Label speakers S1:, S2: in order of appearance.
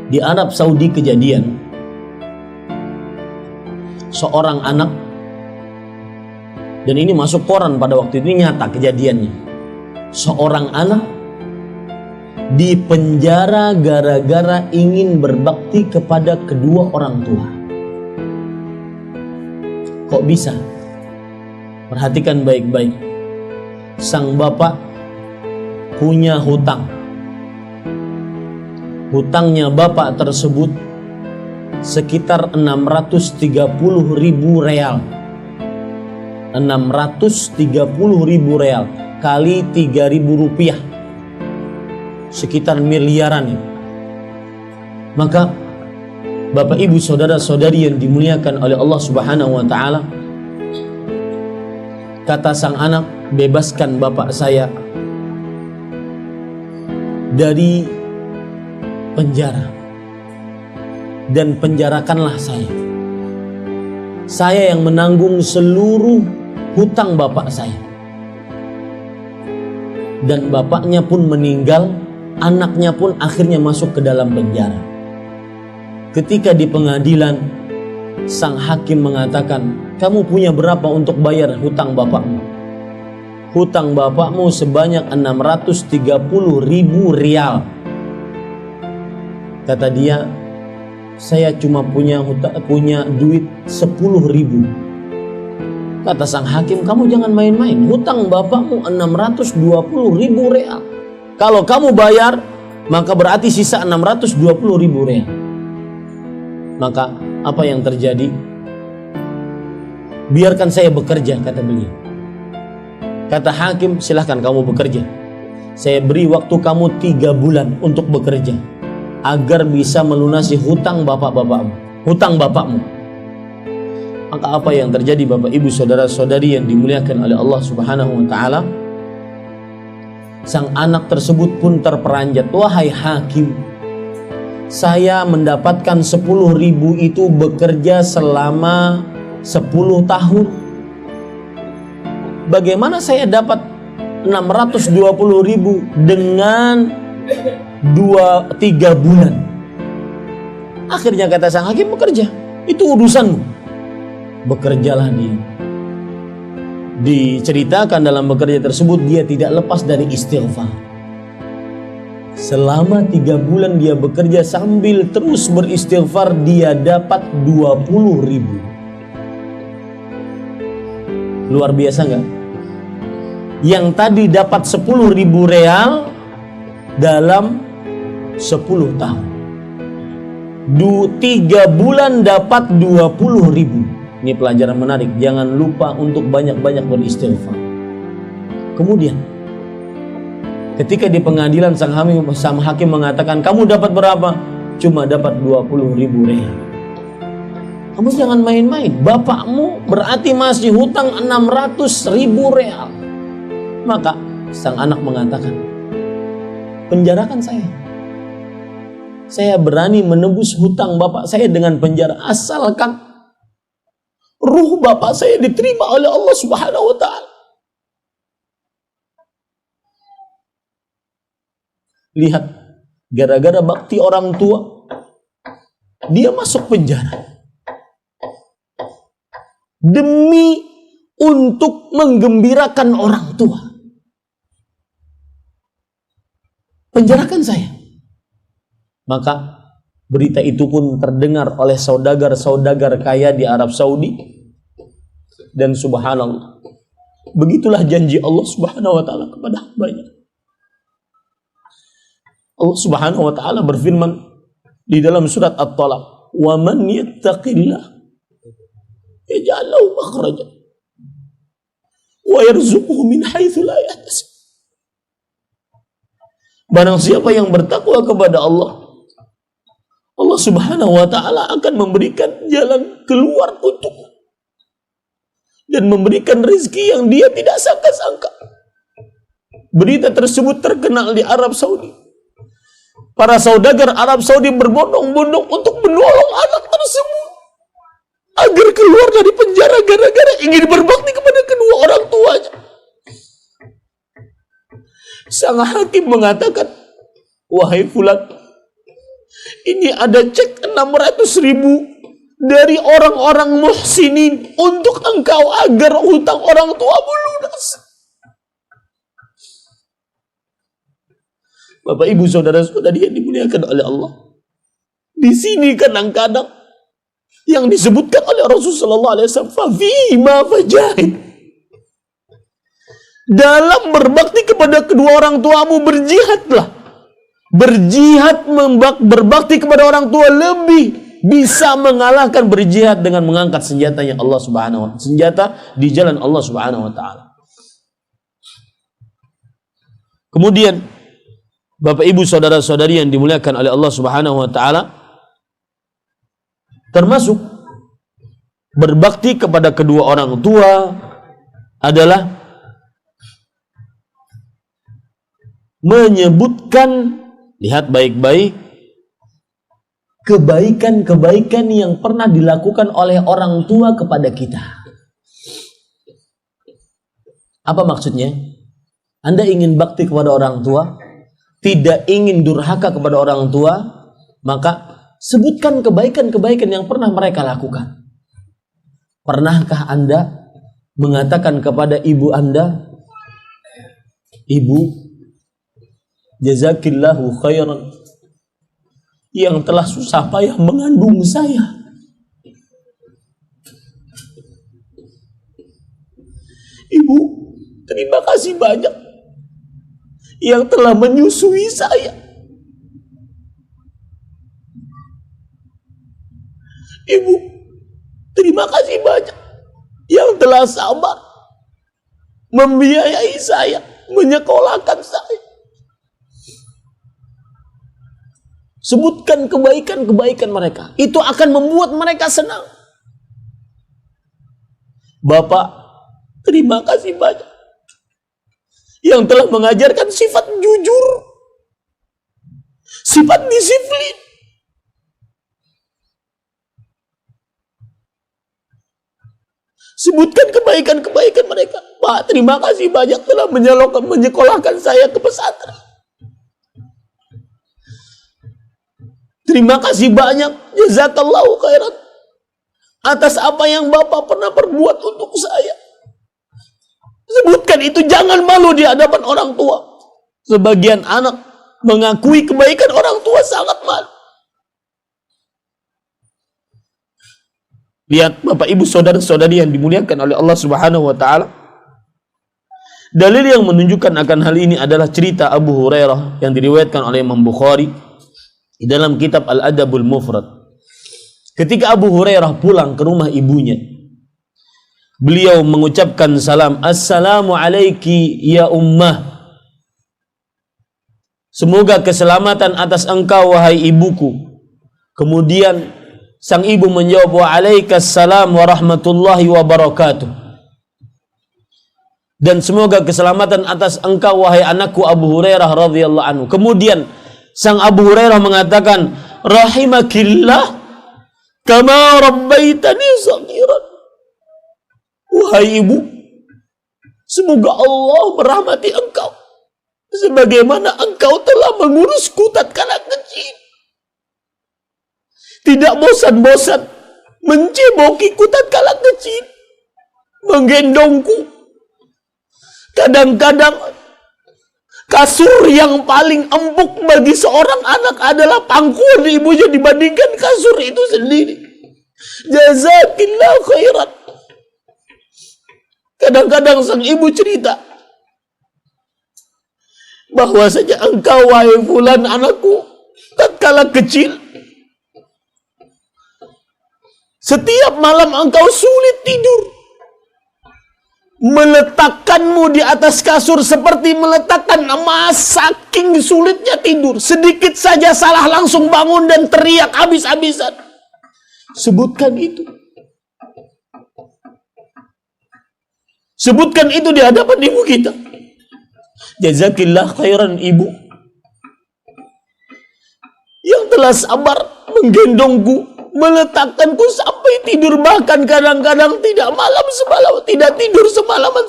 S1: Di Arab Saudi kejadian seorang anak, dan ini masuk koran pada waktu itu, nyata kejadiannya. Seorang anak dipenjara gara-gara ingin berbakti kepada kedua orang tua. Kok bisa? Perhatikan baik-baik. Sang bapak punya hutang. Hutangnya bapak tersebut sekitar 630.000 real. 630.000 real kali 3.000 rupiah, sekitar miliaran ya. Maka Bapak Ibu saudara-saudari yang dimuliakan oleh Allah Subhanahu wa taala, kata sang anak, bebaskan bapak saya dari penjara dan penjarakanlah saya. Saya yang menanggung seluruh hutang bapak saya. Dan bapaknya pun meninggal, anaknya pun akhirnya masuk ke dalam penjara. Ketika di pengadilan, sang hakim mengatakan, kamu punya berapa untuk bayar hutang bapakmu? Hutang bapakmu sebanyak 630.000 rial. Kata dia, saya cuma punya duit 10.000. Kata sang hakim, kamu jangan main-main. Hutang bapakmu 620.000 real. Kalau kamu bayar, maka berarti sisa 620.000 real. Maka apa yang terjadi? Biarkan saya bekerja, kata beliau. Kata hakim, silahkan kamu bekerja. Saya beri waktu kamu 3 bulan untuk bekerja agar bisa melunasi hutang hutang bapakmu. Maka apa yang terjadi Bapak Ibu saudara-saudari yang dimuliakan oleh Allah Subhanahu wa taala? Sang anak tersebut pun terperanjat, wahai hakim, saya mendapatkan 10.000 itu bekerja selama 10 tahun. Bagaimana saya dapat 620.000 dengan 2-3 bulan? Akhirnya kata sang hakim, bekerja, itu urusanmu. Bekerjalah dia. Diceritakan dalam bekerja tersebut, dia tidak lepas dari istighfar. Selama 3 bulan dia bekerja sambil terus beristighfar, dia dapat 20.000. Luar biasa nggak? Yang tadi dapat 10.000 real dalam 10 tahun. 3 bulan dapat 20.000. Ini pelajaran menarik. Jangan lupa untuk banyak-banyak beristighfar. Kemudian ketika di pengadilan sang hakim mengatakan, kamu dapat berapa? Cuma dapat 20.000 real. Kamu jangan main-main. Bapakmu berarti masih hutang 600.000 real. Maka sang anak mengatakan, penjarakan saya. Saya berani menebus hutang bapak saya dengan penjara, asalkan ruh bapak saya diterima oleh Allah Subhanahu wa taala. Lihat, gara-gara bakti orang tua, dia masuk penjara. Demi untuk menggembirakan orang tua. Penjarakan saya. Maka berita itu pun terdengar oleh saudagar-saudagar kaya di Arab Saudi. Dan subhanallah, begitulah janji Allah Subhanahu wa taala kepada hambanya. Allah Subhanahu wa taala berfirman di dalam surat At-Talaq, "Wa man yattaqillah yaj'al lahu makhrajan wa yarzuquhu min haitsu la yahtasib." Barang siapa yang bertakwa kepada Allah, Allah Subhanahu wa taala akan memberikan jalan keluar untuknya dan memberikan rezeki yang dia tidak sangka-sangka. Berita tersebut terkenal di Arab Saudi. Para saudagar Arab Saudi berbondong-bondong untuk menolong anak tersebut agar keluar dari penjara gara-gara ingin berbakti kepada kedua orang tuanya. Sang hakim mengatakan, wahai fulan, Ini ada cek 600.000 dari orang-orang muhsinin untuk engkau agar hutang orang tuamu lunas. Bapak, Ibu, saudara-saudari yang dimuliakan oleh Allah. Di sini kadang-kadang yang disebutkan oleh Rasulullah SAW, fafima fajahid. Dalam berbakti kepada kedua orang tuamu, berjihadlah. Berjihad, berbakti kepada orang tua lebih bisa mengalahkan berjihad dengan mengangkat senjatanya Allah Subhanahu wa ta'ala, senjata di jalan Allah Subhanahu wa ta'ala. Kemudian Bapak, Ibu, saudara-saudari yang dimuliakan oleh Allah Subhanahu wa ta'ala, termasuk berbakti kepada kedua orang tua adalah menyebutkan, lihat baik-baik, kebaikan-kebaikan yang pernah dilakukan oleh orang tua kepada kita. Apa maksudnya? Anda ingin bakti kepada orang tua, tidak ingin durhaka kepada orang tua, maka sebutkan kebaikan-kebaikan yang pernah mereka lakukan. Pernahkah Anda mengatakan kepada ibu Anda, Ibu, jazakillahu khairan, yang telah susah payah mengandung saya. Ibu, terima kasih banyak yang telah menyusui saya. Ibu, terima kasih banyak yang telah sabar membiayai saya, menyekolahkan saya. Sebutkan kebaikan-kebaikan mereka. Itu akan membuat mereka senang. Bapak, terima kasih banyak yang telah mengajarkan sifat jujur, sifat disiplin. Sebutkan kebaikan-kebaikan mereka. Pak, terima kasih banyak telah menyekolahkan saya ke pesantren. Terima kasih banyak, jazakallahu khairan, atas apa yang Bapak pernah perbuat untuk saya. Sebutkan itu, jangan malu di hadapan orang tua. Sebagian anak mengakui kebaikan orang tua sangat malu. Lihat Bapak, Ibu, saudara-saudari yang dimuliakan oleh Allah Subhanahu wa ta'ala. Dalil yang menunjukkan akan hal ini adalah cerita Abu Hurairah yang diriwayatkan oleh Imam Bukhari di dalam kitab Al-Adabul Mufrad. Ketika Abu Hurairah pulang ke rumah ibunya, beliau mengucapkan salam, Assalamu alaiki ya ummah. Semoga keselamatan atas engkau wahai ibuku. Kemudian sang ibu menjawab, wa alaikassalam wa rahmatullahi wa barakatuh. Dan semoga keselamatan atas engkau wahai anakku Abu Hurairah radhiyallahu anhu. Kemudian sang Abu Hurairah mengatakan, rahimakillah kama rabbaitani saghiran. Wahai ibu, semoga Allah merahmati engkau sebagaimana engkau telah mengurusku tatkala kecil. Tidak bosan-bosan mencebokiku tatkala kecil, menggendongku. Kadang-kadang kasur yang paling empuk bagi seorang anak adalah pangkuan ibunya dibandingkan kasur itu sendiri. Jazakillah khairan. Kadang-kadang sang ibu cerita bahwasanya engkau wahai fulan anakku, tatkala kecil setiap malam engkau sulit tidur. Meletakkanmu di atas kasur seperti meletakkan emas, saking sulitnya tidur. Sedikit saja salah langsung bangun dan teriak habis-habisan. Sebutkan itu. Sebutkan itu di hadapan ibu kita. Jazakillah khairan ibu yang telah sabar menggendongku, meletakkanku sampai tidur, bahkan kadang-kadang tidak tidur semalaman.